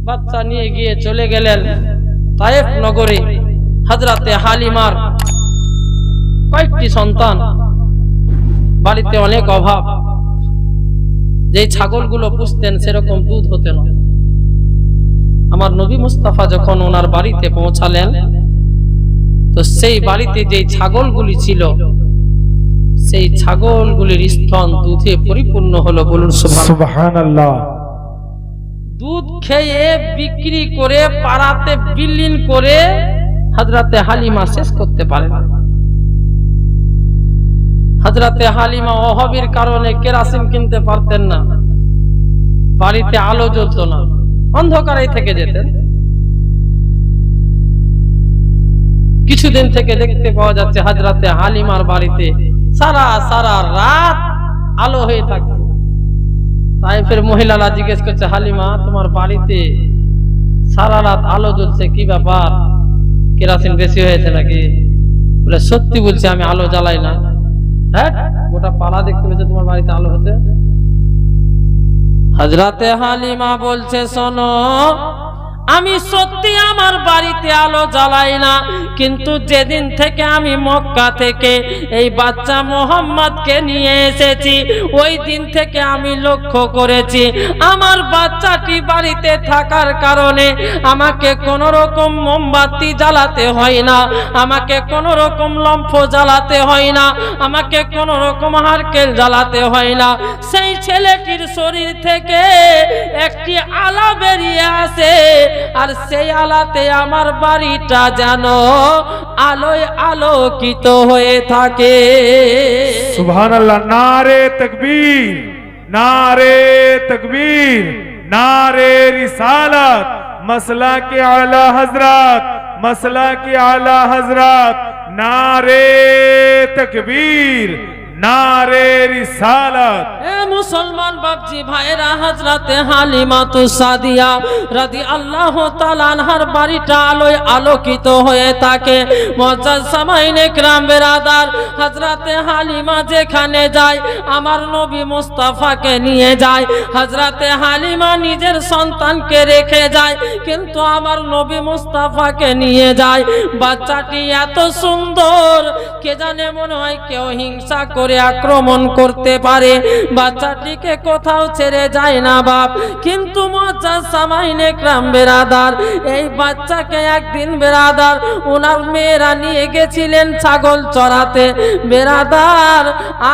বাচ্চা নিয়ে গিয়ে চলে গেলেন তায়েফ নগরে। হযরতে হালিমার কয়েকটি সন্তান, বাড়িতে অনেক অভাব, যে ছাগলগুলো পুষতেন সেরকম দুধ হতে না। আমার নবী মুস্তাফা যখন ওনার বাড়িতে পৌঁছালেন, তো সেই বাড়িতে যে ছাগলগুলি ছিল, সেই ছাগলগুলির স্তন দুধে পরিপূর্ণ হলো। বলুন সুবহানাল্লাহ। দুধ খেয়ে বিক্রি করে পাড়াতে বিলীন করে হযরতে হালিমা শেষ করতে পারেন। হযরতে হালিমা অভাবের কারণে কেরোসিন কিনতে পারতেন না, বাড়িতে আলো জ্বলতো না, অন্ধকারেই থেকে যেতেন। কিছুদিন থেকে দেখতে পাওয়া যাচ্ছে হযরতে হালিমার বাড়িতে সারা রাত আলো হয়ে থাকে। তাইফের মহিলারা জিজ্ঞেস করছে, হালিমা তোমার বাড়িতে সারা রাত আলো জ্বলছে, কি ব্যাপার, কেরোসিন বেশি হয়েছে নাকি? বলে সত্যি বলছি, আমি আলো জ্বালাই না। হ্যাঁ, গোটা পাড়া দেখতে পেয়েছে তোমার বাড়িতে আলো হচ্ছে। হযরতে হালিমা বলছে, শোনো, আমি সত্যি আমার বাড়িতে আলো জ্বালাই না, কিন্তু যেদিন থেকে আমি মক্কা থেকে এই বাচ্চা মোহাম্মদকে নিয়ে এসেছি, ওই দিন থেকে আমি লক্ষ্য করেছি আমার বাচ্চাটি বাড়িতে থাকার কারণে আমাকে কোনো রকম মোমবাতি জ্বালাতে হয় না, আমাকে কোনো রকম লম্ফ জ্বালাতে হয় না, আমাকে কোনো রকম হারকেল জ্বালাতে হয় না। সেই ছেলেটির শরীর থেকে একটি আলা বেরিয়ে আসে, আর সেই আলাতে আমার বাড়িটা যেন আলোয় আলোকিত হয়ে থাকে। সুবহানাল্লাহ। নারে তাকবীর, নারে তাকবীর, নারে রিসালাত, মসলা কে আলা হযরত, মসলা কে আলা হযরত, নারে তাকবীর, নারে রিসালাত। এ মুসলমান বাপজি ভাইরা, হযরতে হালিমা সাদিয়া রাদিয়াল্লাহু তাআলা আনহার বাড়িটা আলোয় আলোকিত হয়ে থাকে। মুআজ্জাজ সামাইনে کرام বেরাদার, হযরতে হালিমা যেখানে যায় আমার নবী মুস্তাফাকে নিয়ে যায়। হযরতে হালিমা নিজের সন্তানকে রেখে যায়, কিন্তু আমার নবী মুস্তাফাকে নিয়ে যায়। বাচ্চাটি এত সুন্দর, কে জানে মনে হয় কেউ হিংসা করে আক্রমণ করতে পারে, বাচ্চাটিকে কোথাও ছেড়ে যায় না বাপ। কিন্তু মুআজ্জাজ সামাইনে کرام বেরাদার, এই বাচ্চাকে একদিন বেরাদার ওনার মেয়েরা নিয়ে গেছিলেন ছাগল চড়াতে বেরাদার।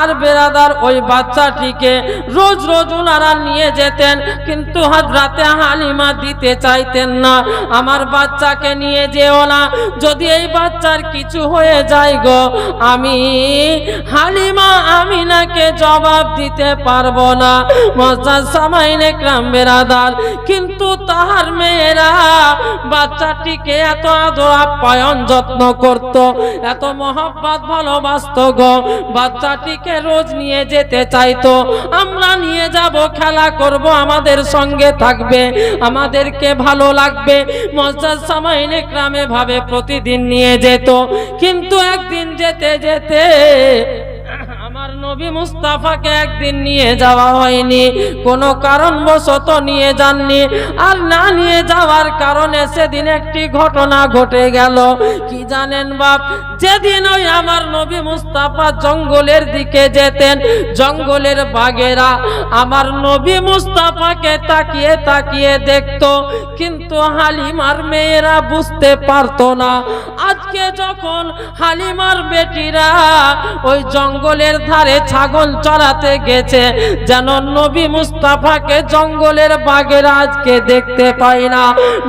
আর বেরাদার ওই বাচ্চাটিকে রোজ রোজ ওনারা নিয়ে যেতেন, কিন্তু হযরতে হালিমা দিতে চাইতেন না। আমার বাচ্চাকে নিয়ে যেও না, যদি এই বাচ্চার কিছু হয়ে যায় গো, আমি হালিমা আমিনাকে জবাব দিতে পারবো না। মুআজ্জাজ সামাইনে کرام বেরাদার, কিন্তু তাহার মেয়েরা বাচ্চাটিকে এত আদর আপ্যায়ন যত্ন করত, এত মহব্বত ভালোবাসতো গো, বাচ্চাটিকে রোজ নিয়ে যেতে চাইতো। আমরা নিয়ে যাব, খেলা করব, আমাদের সঙ্গে থাকবে, আমাদেরকে ভালো লাগবে। মুআজ্জাজ সামাইনে کرام ভাবে প্রতিদিন নিয়ে যেত, কিন্তু একদিন যেতে যেতে আমার নবী মুস্তাফাকে একদিন নিয়ে যাওয়া হয়নি, কোনো কারণবশত নিয়ে যাননি। আর না নিয়ে যাওয়ার কারণে সেদিন একটি ঘটনা ঘটে গেল। কি জানেন বাপ, যেদিন ওই আমার নবী মুস্তাফা জঙ্গলের দিকে যেতেন, জঙ্গলের বাঘেরা আমার নবী মুস্তাফাকে তাকিয়ে তাকিয়ে দেখতো, কিন্তু হালিমার মেয়েরা বুঝতে পারতো না। আজকে যখন হালিমার বেটিরা ওই জঙ্গলের ধারে ছাগল চড়াতে গেছে, যেন নবী মুস্তাফাকে জঙ্গলের বাঘেরা আজকে দেখতে পায় না।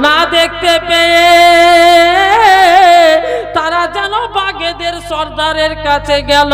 না দেখতে পেয়ে তারা যেন বাঘেদের সর্দারের কাছে গেল,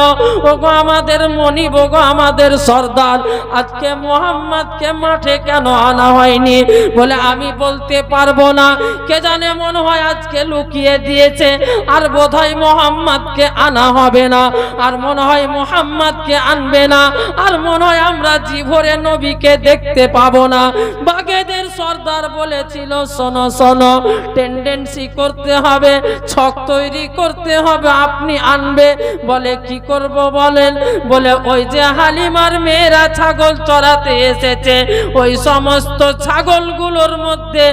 ওগো আমাদের মনিব, ওগো আমাদের সর্দার, আজকে মুহাম্মদকে মাঠে কেন আনা হয়নি? বলে আমি বলতে পারবো না, কে জানে মনে হয় আজকে লুকিয়ে দিয়েছে, আর বোধহয় মুহাম্মদকে আনা হবে না, আর মনে হয় মুহাম্মদকে আনবে না, আর মনে হয় আমরা জীবনে নবীকে দেখতে পাবো না। বাঘেদের সর্দার বলেছিল, শোনো শোনো, টেন্ডেন্সি করতে হবে, ছক তৈরি দেরি করতে হবে, আপনি আনবে। বলে কি করব বলেন? বলে ওই যে হালিমার মেয়েরা ছাগল চড়াতে এসেছে, ওই সমস্ত ছাগলগুলোর মধ্যে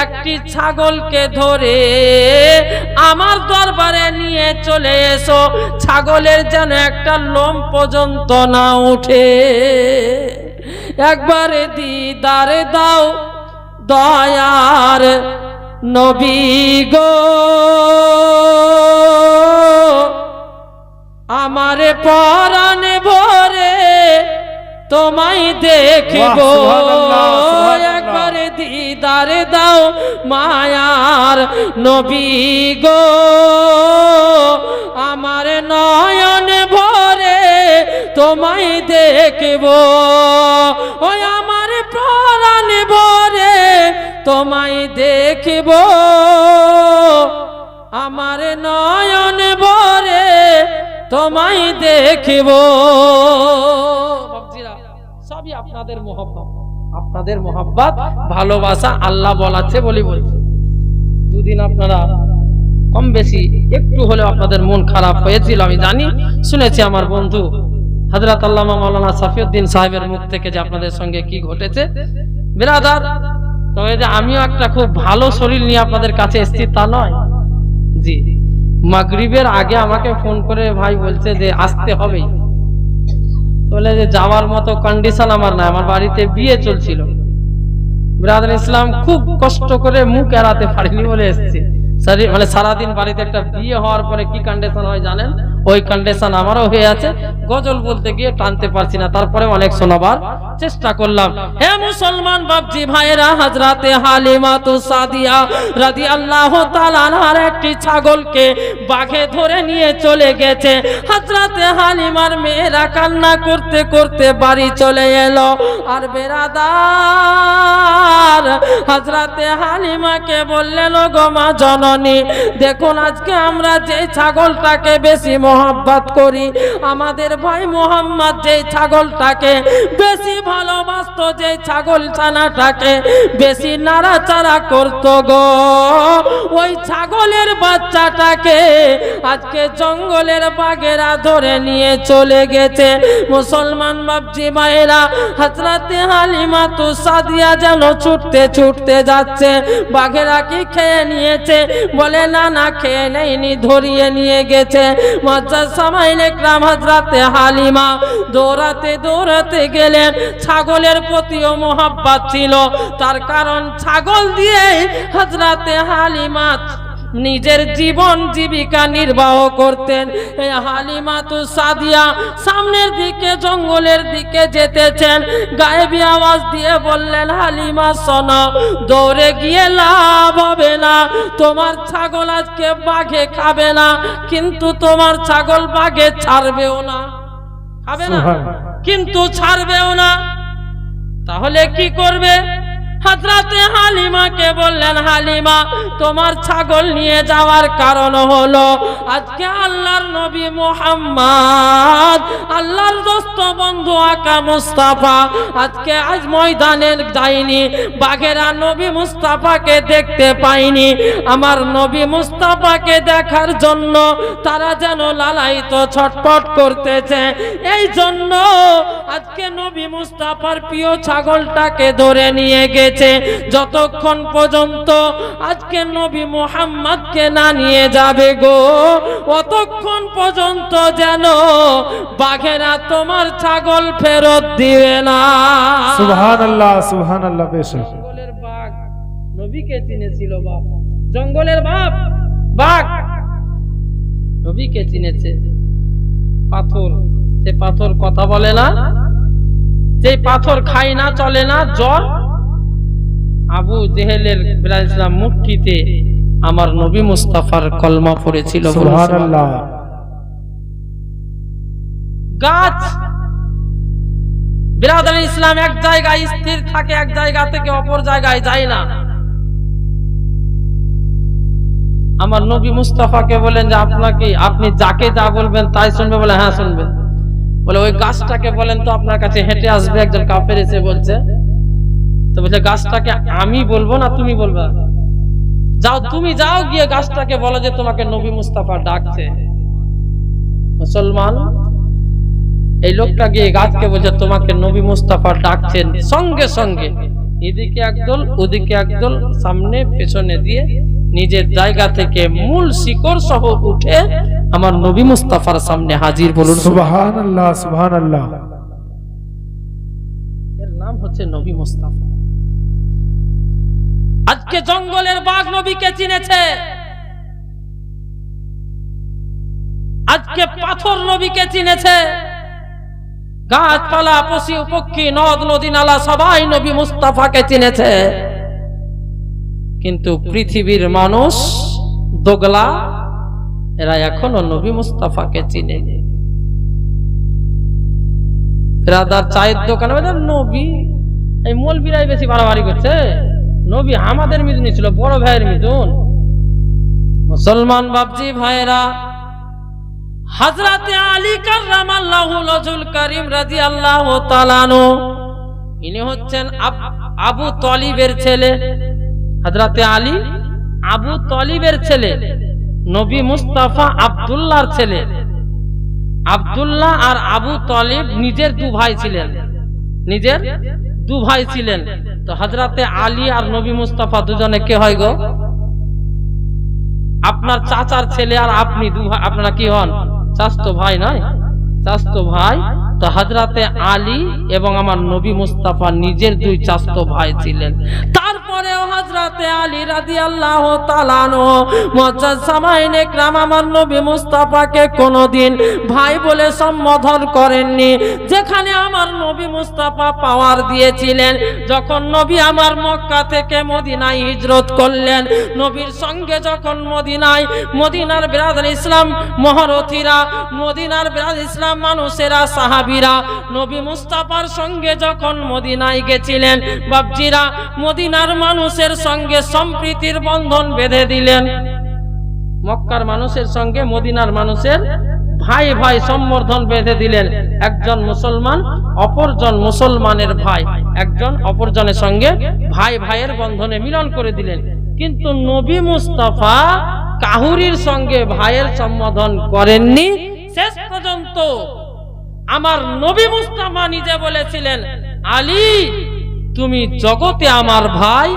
একটি ছাগলকে ধরে আমার দরবারে নিয়ে চলে এসো, ছাগলের যেন একটা লোম পর্যন্ত না উঠে। একবারে দিদারে দাও দয়ার নবী গো, আমারে পরাণে ভরে তোমায় দেখব। বাহ, সুবহানাল্লাহ, সুবহানাল্লাহ। একবারে দিদারে দাও মায়ার নবী গো, আমার নয়ন ভরে তোমায় দেখব। ওই আমার প্রাণ ভরে তোমায় দেখব, আমার নয়ন ভরে তোমায় দেখব। বাবজিরা, সবই আপনাদের মোহব্বত, আপনাদের মোহব্বত ভালোবাসা আল্লাহ বলাচ্ছে বলি বলছে। দুদিন আপনারা কম বেশি একটু হলেও আপনাদের মন খারাপ হয়েছিল, আমি জানি, শুনেছি আমার বন্ধু হযরত আল্লামা মাওলানা সাফিউদ্দিন সাহেবের মুখ থেকে যে আপনাদের সঙ্গে কি ঘটেছে। বিরাদার, তবে যে আমিও একটা খুব ভালো শরীর নিয়ে আপনাদের কাছে এসেছি তা নয়। জি, মাগরিবের আগে আমাকে ফোন করে ভাই বলছে যে আসতে হবে, বলে যে যাওয়ার মতো কন্ডিশন আমার না, আমার বাড়িতে বিয়ে চলছিল। ব্রাদার ইসলাম খুব কষ্ট করে মুখ এড়াতে পারিনি বলে এসেছি। মানে সারাদিন বাড়িতে একটা বিয়ে হওয়ার পরে কি কন্ডিশন হয় জানেন? ওই কন্ডিশন আমারও হয়ে আছে। গজল বলতে গিয়ে টানতে পারছি না, তারপরে অনেক শোনাবার চেষ্টা করলাম। হে মুসলমান বাপজি ভাইরা, হযরতে হালিমাতু সাদিয়া রাদিয়াল্লাহু তাআলা আনহার একটি ছাগলকে বাঘে ধরে নিয়ে চলে গেছে। হযরতে হালিমার মেয়েরা কান্না করতে করতে বাড়ি চলে এলো। আর বেরাদার, হযরতে হালিমাকে বললেন, ও গো মা জননী, দেখুন আজকে আমরা যে ছাগলটাকে বেশি মোহাব্বত করি, আমাদের ভাই মোহাম্মদ যে ছাগলটাকে বেশি ভালোবাসতো, যে ছাগল ছানাটাকে বেশি নাড়াচাড়া করতো গো, ওই ছাগলের বাচ্চাটাকে আজকে জঙ্গলের বাঘেরা ধরে নিয়ে চলে গেছে। মুসলমান বাপজি ভাইরা, হযরতে হালিমাতু সাদিয়া যেন ছুটতে ছুটতে যাচ্ছে, বাঘেরা কি খেয়ে নিয়েছে? বলে না না, খেয়ে নেয়নি, ধরিয়ে নিয়ে গেছে। মুআজ্জাজ সামাইনে کرام, হযরতে হালিমা দৌড়াতে দৌড়াতে গেলেন। ছাগলের প্রতিও মোহাব্বত ছিল, তার কারণ ছাগল দিয়ে হযরতে হালিমা নিজের জীবন জীবিকা নির্বাহ করতেন। এই হালিমাতু সাদিয়া সামনের দিকে জঙ্গলের দিকে যেতেছেন, গায়েবী আওয়াজ দিয়ে বললেন, হালিমা শোনো, দৌড়ে গিয়ে লাভ হবে না, তোমার ছাগল আজকে বাঘে খাবে না, কিন্তু তোমার ছাগল বাঘে ছাড়বেও না, খাবে না কিন্তু ছাড়বেও না। তাহলে কি করবে? হযরতে হালিমাকে বললেন, হালিমা, তোমার ছাগল নিয়ে যাওয়ার কারণ হলো আজকে আল্লাহর নবী মুহাম্মদ, আল্লাহর দোস্ত বন্ধু আকা মুস্তাফা আজকে আজ ময়দানে যায়নি, বাঘেরা নবী মুস্তাফাকে দেখতে পায়নি। আমার নবী মুস্তাফাকে দেখার জন্য তারা যেন লালায়িত ছটফট করতেছে। এই জন্য আজকে নবী মুস্তাফার প্রিয় ছাগলটাকে ধরে নিয়ে গেছে। যতক্ষণ পর্যন্ত আজকে নবী মুহাম্মদকে না নিয়ে যাবে গো, ততক্ষণ পর্যন্ত যেন বাঘেরা তোমার ছাগল ফেরত দিবে না। সুবহানাল্লাহ, সুবহানাল্লাহ। বেশক জঙ্গলের বাঘ নবীকে চিনেছিল, বাপ জঙ্গলের বাঘ নবীকে চিনেছে। পাথর, যে পাথর কথা বলে না, যে পাথর খায় না, চলে না, জ্বর, আবু জেহেলের ইসলাম মুট্ঠিতে আমার নবী মুস্তাফার কলমা পড়েছিল। সুবহানাল্লাহ। গাছ বিরাদর ইসলাম এক জায়গায় স্থির থাকে, এক জায়গা থেকে অপর জায়গায় যায় না। আমার নবী মুস্তাফাকে বলেন যে আপনি যাকে যা বলবেন তাই শুনবে? বলে হ্যাঁ শুনবে। বলে ওই গাছটাকে বলেন তো আপনার কাছে হেঁটে আসবে। একজন কাফের এসে বলছে, তো বলছে গাছটাকে আমি বলবো না তুমি বলবা? যাও, তুমি যাও গিয়ে গাছটাকে বলো যে তোমাকে নবী মুস্তাফা ডাকছে। মুসলমান এই লোকটা গিয়ে গাছকে বলছে তোমাকে নবী মুস্তাফা ডাকছেন। সঙ্গে সঙ্গে এদিকে একদল ওদিকে একদল, সামনে পেছনে দিয়ে নিজের জায়গা থেকে মূল শিকড় সহ উঠে আমার নবী মুস্তাফার সামনে হাজির। বলুন সুবহানাল্লাহ, সুবহানাল্লাহ। এর নাম হচ্ছে নবী মুস্তাফা। আজকে জঙ্গলের বাঘ নবীকে চিনেছে, আজকে পাথর নবীকে চিনেছে, গাছপালা পশু পক্ষী নদ নদী নালা সবাই নবী মুস্তাফাকে চিনেছে। কিন্তু পৃথিবীর মানুষ দোগলা, এরা এখনো নবী মুস্তাফাকে চিনেনি। ব্রাদার চায়ের দোকানে নবী, এই মৌলবীরাই বেশি বাড়াবাড়ি করছে। নবী আমাদের মিদুন ছিল, বড় ভাইয়ের মিদুন। মুসলমান বাপজি ভাইরা, হযরতে আলী কাররামাল্লাহু ওয়াজহুল কারীম রাদিয়াল্লাহু তাআলা আনহু, ইনি হচ্ছেন আবু তালিবের ছেলে। হযরতে আলী আবু তালিবের ছেলে, নবী মুস্তাফা আব্দুল্লাহর ছেলে। আব্দুল্লাহ আর আবু তালিব নিজের দু ভাই ছিলেন, নিজের দু ভাই ছিলেন। তো হযরতে আলী আর নবী মুস্তাফা দুজনে কে হয় গো? আপনার চাচার ছেলে আর আপনি দু ভাই, আপনারা কি হন? চাচতো ভাই নয়, চাচতো ভাই। তো হযরতে আলী এবং আমার নবী মুস্তাফা নিজের দুই চাচতো ভাই ছিলেন। তারপরেও হযরতে আলী রাদিয়াল্লাহু তাআলা আনহু মুআজ্জাজ সামাইনে کرام আমার নবী মুস্তাফাকে কোনোদিন ভাই বলে সম্বোধন করেননি। যেখানে আমার নবী মুস্তাফা পাওয়ার দিয়েছিলেন, যখন নবী আমার মক্কা থেকে মদিনায় হিজরত করলেন, নবীর সঙ্গে যখন মদিনার বিরাদর ইসলাম মহরথীরা, মদিনার বিরাদর ইসলাম মানুষেরা, সাহাবীরা নবী মুস্তাফার সঙ্গে যখন মদিনায় গেছিলেন, বাপজিরা মদিনার মানুষের সঙ্গে সম্প্রীতির বন্ধন বেঁধে দিলেন। মক্কার মানুষের সঙ্গে মদিনার মানুষের ভাই ভাই সম্বর্ধন বেঁধে দিলেন। একজন মুসলমান অপরজন মুসলমানের ভাই, একজন অপরজনের সঙ্গে ভাই ভাইয়ের বন্ধনে মিলন করে দিলেন। কিন্তু নবী মুস্তাফা কাহুরির সঙ্গে ভাইয়ের সম্বোধন করেননি। শেষ পর্যন্ত আমার নবী মুস্তাফা নিজে বলেছিলেন, আলী তুমি জগতে আমার ভাই,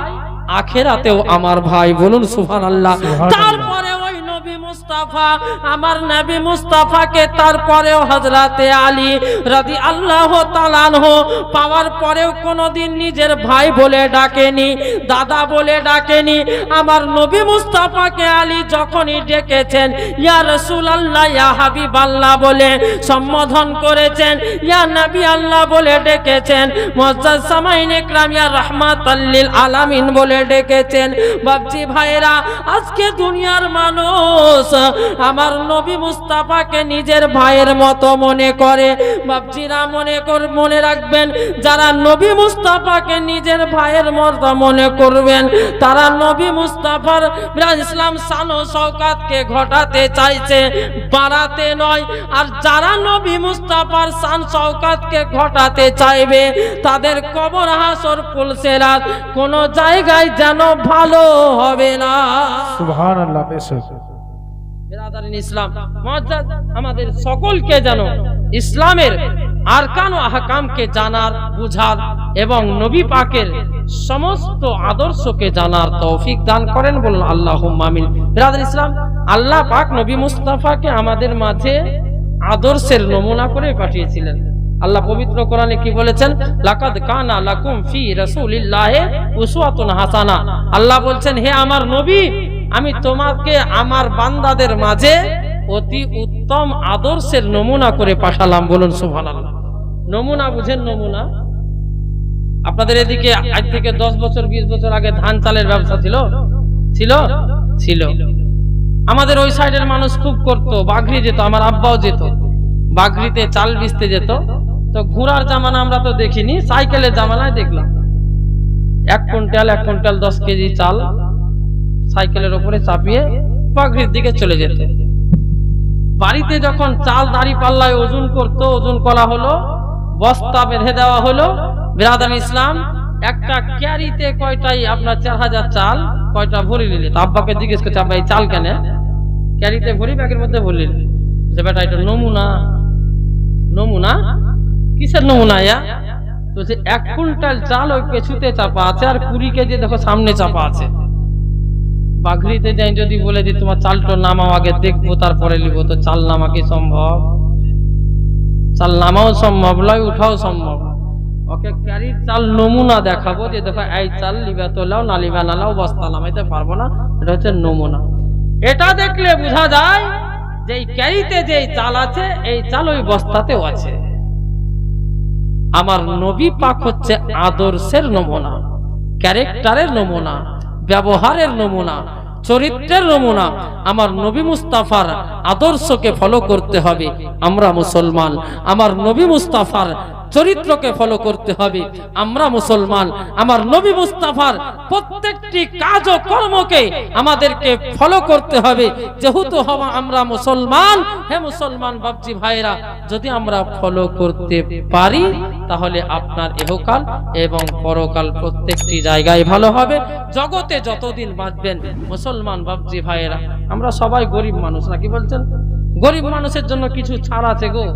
আখিরাতেও আমার ভাই। বলুন সুবহানাল্লাহ। তারপরে ওই নবী মুস্তাফা, আমার নবী মুস্তাফাকে তারপরেও হযরতে আলী রাদিয়াল্লাহু তাআলা আনহু পাওয়ার পরেও কোনোদিন নিজের ভাই বলে ডাকেনি, দাদা বলে ডাকেনি। আমার নবী মুস্তাফাকে আলী যখনই ডেকেছেন, ইয়া রাসূলুল্লাহ, ইয়া হাবিবাল্লাহ বলে সম্বোধন করেছেন, ইয়া নবী আল্লাহ বলে ডেকেছেন, মুআজ্জাজ সামাইনে کرام ইয়া রাহমাতাল লিল আলামিন বলে ডেকেছেন। বাপজি ভাইরা, আজকে দুনিয়ার মানুষ আমার নবী মুস্তাফাকে নিজের ভাইয়ের মতো মনে করে। বাপজিরা মনে রাখবেন, যারা নবী মুস্তাফাকে নিজের ভাইয়ের মতো মনে করবেন, তারা নবী মুস্তাফার ইসলাম শান ও শওকতকে ঘটাতে চাইছে, বাড়াতে নয়। আর যারা নবী মুস্তাফার শান শওকতকে ঘটাতে চাইবে, তাদের কবর হাসর পুলসেরাত কোন জায়গায় যেন ভালো হবে না। সুবহানাল্লাহ। বেশক বিরাদারিন ইসলাম, মুআজ্জাজ আমাদের সকলকে যেন ইসলামের আরকান ও আহকামকে জানার, বুঝার এবং নবী পাকের সমস্ত আদর্শকে জানার তৌফিক দান করেন। বলুন আল্লাহুম্মা আমিন। বিরাদারিন ইসলাম, আল্লাহ পাক নবী মুস্তাফাকে আমাদের মাঝে আদর্শের নমুনা করে পাঠিয়েছিলেন। আল্লাহ পবিত্র কোরআনে কি বলেছেন? লাকাদ কানা লাকুম ফি রাসূলিল্লাহি উসওয়াতুন হাসানা। আল্লাহ বলছেন, হে আমার নবী, আমি তোমাকে আমার বান্দাদের মাঝে অতি উত্তম আদর্শের নমুনা করে পাঠালাম। বলুন সুবহানাল্লাহ। নমুনা বুঝেন? নমুনা আপনাদের এদিকে আজ থেকে 10 বছর 20 বছর আগে ধান চালের ব্যবসা ছিল? আমাদের ওই সাইডের মানুষ খুব করতো, বাগরি যেত, আমার আব্বাও যেত, বাগরিতে চাল বিচতে যেত। তো ঘোড়ার জামানা আমরা তো দেখিনি, সাইকেলের জামানায় দেখলাম 1 কুইন্টাল 10 কেজি চাল সাইকেলের উপরে চাপিয়ে বাগরির দিকে চলে যেত। বাড়িতে যখন চাল দাড়ি পাল্লায় ওজন করতো, ওজন করা হলো, বস্তা বেঁধে দেওয়া হলো। বিরাদার ইসলাম, একটা ক্যারিতে কয়টাই আপনার 4000 চাল কয়টা ভরি নিলে? তো আব্বাকে জিজ্ঞেস করছে, আব্বা এই চাল কেন ক্যারিতে ভরি, ব্যাগের মধ্যে ভরি নিলে? যে বেটা এটা নমুনা। নমুনা কিসের নমুনা? তো যে 1 কুইন্টাল চাল ওই পেছুতে চাপা আছে, আর 20 কেজি দেখো সামনে চাপা আছে। বাঘরিতে যাই যদি বলে দিই তোমার চালটা নামাও, আগে দেখবো তারপরে নিব, তো চাল নামা কি সম্ভব? চাল নামাও সম্ভব নয়, উঠাও সম্ভব। ওকে ক্যারির চাল নমুনা দেখাবো, যে দেখো এই চাল লিবা তো লাও, না লিবা না লাও, বস্তা নামাইতে পারবো না, এটা হচ্ছে নমুনা। এটা দেখলে বোঝা যায় যে এই ক্যারিতে যে চাল আছে, এই চাল ওই বস্তাতেও আছে। আমার নবী পাক হচ্ছে আদর্শের নমুনা, ক্যারেক্টারের নমুনা, ব্যবহারের নমুনা, চরিত্রের নমুনা। আমার নবী মুস্তাফার আদর্শকে ফলো করতে হবে আমরা মুসলমান, আমার নবী মুস্তাফার চরিত্রকে ফলো করতে হবে আমরা মুসলমান, আমার নবী মুস্তাফার প্রত্যেকটি কাজ ও কর্মকে আমাদেরকে ফলো করতে হবে। যেহেতু হওয়া আমরা মুসলমান, হে মুসলমান বাপজি ভাইরা, যদি আমরা ফলো করতে পারি তাহলে আপনার ইহকাল এবং পরকাল প্রত্যেকটি জায়গায় ভালো হবে। জগতে যতদিন বাঁচবেন মুসলমান বাপজি ভাইরা, আমরা সবাই গরিব মানুষ, নাকি বলছেন? গরিব মানুষের জন্য কিছু ছাড় আছে গো।